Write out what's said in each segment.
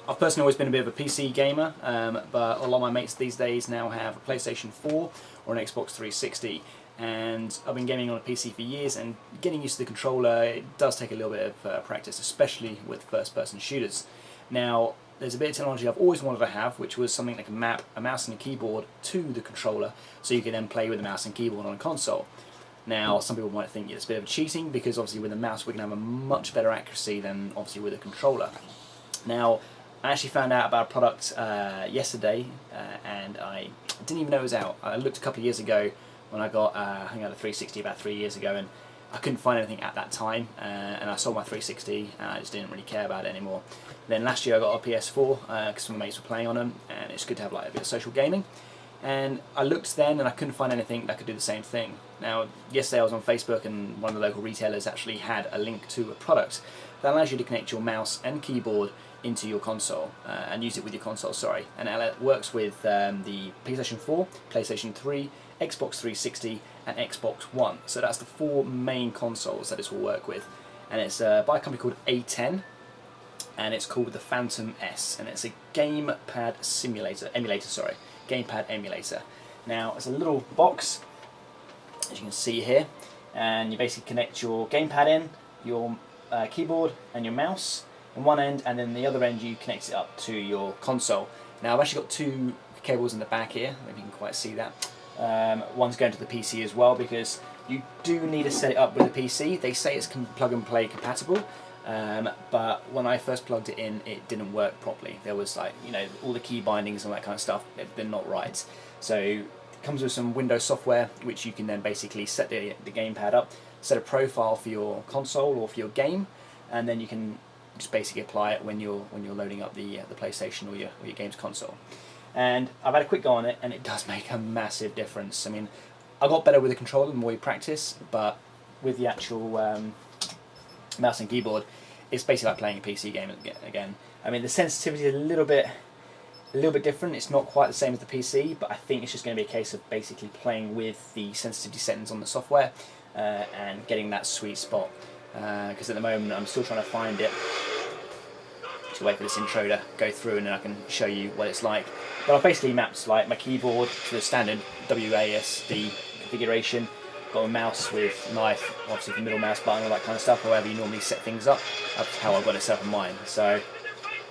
I've personally always been a bit of a PC gamer, but a lot of my mates these days now have a PlayStation 4 or an Xbox 360, and I've been gaming on a PC for years, and getting used to the controller, it does take a little bit of practice, especially with first-person shooters. Now, there's a bit of technology I've always wanted to have, which was something like a mouse and a keyboard to the controller, so you can then play with the mouse and keyboard on a console. Now, some people might think it's a bit of cheating, because obviously with a mouse we can have a much better accuracy than obviously with a controller. Now, I actually found out about a product yesterday, and I didn't even know it was out. I looked a couple of years ago when I got I think I had a 360 about 3 years ago, and I couldn't find anything at that time, and I sold my 360 and I just didn't really care about it anymore. Then last year I got a PS4 because some mates were playing on them, and it's good to have like a bit of social gaming. And I looked then and I couldn't find anything that could do the same thing. Now, yesterday I was on Facebook, and one of the local retailers actually had a link to a product that allows you to connect your mouse and keyboard into your console and use it with your console, sorry. And it works with the PlayStation 4, PlayStation 3, Xbox 360 and Xbox One. So that's the 4 main consoles that this will work with. And it's by a company called ATEN, and it's called the Phantom-S, and it's a gamepad emulator. Now, it's a little box, as you can see here, and you basically connect your gamepad in, your keyboard and your mouse on one end, and then the other end you connect it up to your console. Now, I've actually got 2 cables in the back here, if you can quite see that. One's going to the PC as well, because you do need to set it up with the PC. They say it's plug and play compatible, but when I first plugged it in, it didn't work properly. There was, like, you know, all the key bindings and all that kind of stuff, they're not right. So it comes with some Windows software, which you can then basically set the gamepad up, set a profile for your console or for your game, and then you can just basically apply it when you're loading up the PlayStation or your games console. And I've had a quick go on it, and it does make a massive difference. I mean, I got better with the controller the more you practice, but with the actual mouse and keyboard, it's basically like playing a PC game again. I mean, the sensitivity is a little bit different. It's not quite the same as the PC, but I think it's just going to be a case of basically playing with the sensitivity settings on the software and getting that sweet spot. Because at the moment I'm still trying to find it. To wait for this intro to go through, and then I can show you what it's like. But I've basically mapped like my keyboard to the standard WASD configuration. Got a mouse with knife, obviously the middle mouse button, all that kind of stuff. However you normally set things up, that's how I've got it set up in mine. So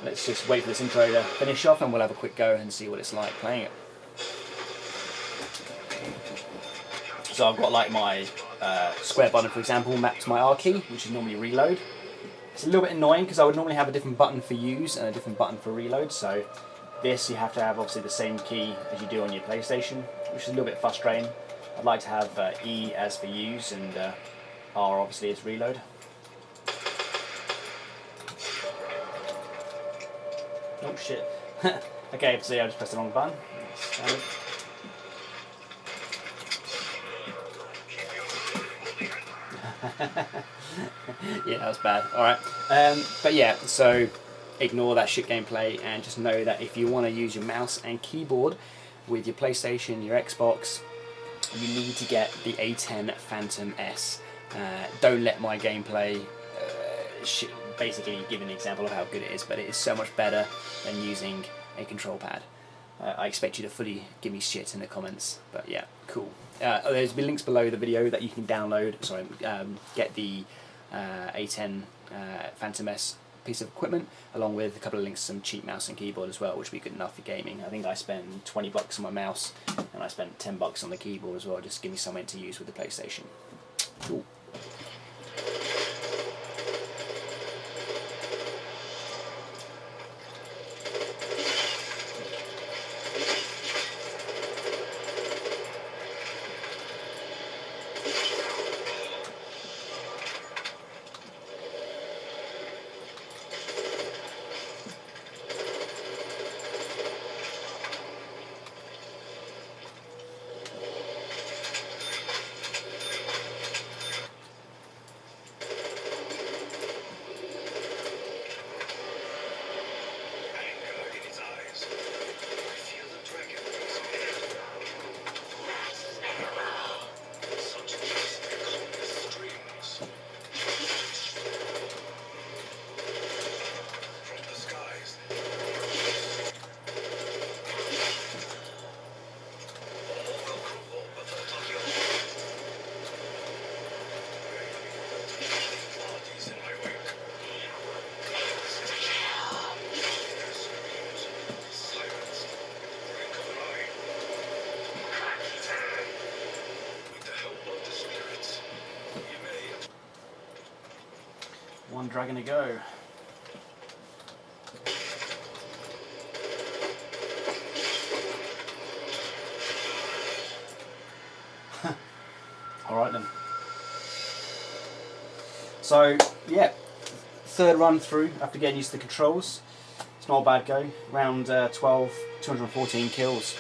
let's just wait for this intro to finish off, and we'll have a quick go and see what it's like playing it. So I've got like my square button, for example, mapped to my R key, which is normally reload. It's a little bit annoying because I would normally have a different button for use and a different button for reload. So this, you have to have obviously the same key as you do on your PlayStation, which is a little bit frustrating. I'd like to have E as for use and R obviously as reload. Oh shit. Okay, so yeah, I just pressed the wrong button. Yeah, that was bad. Alright, but yeah, so ignore that shit gameplay and just know that if you want to use your mouse and keyboard with your PlayStation, your Xbox, you need to get the ATEN Phantom-S. Don't let my gameplay basically give an example of how good it is, but it is so much better than using a control pad. I expect you to fully give me shit in the comments, but yeah, cool. There's been links below the video that you can download, get the ATEN Phantom-S piece of equipment, along with a couple of links to some cheap mouse and keyboard as well, which would be good enough for gaming. I think I spent 20 bucks on my mouse, and I spent 10 bucks on the keyboard as well, just to give me something to use with the PlayStation. Cool. One dragon to go. Alright then. So, yeah, third run through after getting used to the controls. It's not a bad go. Round 12, 214 kills.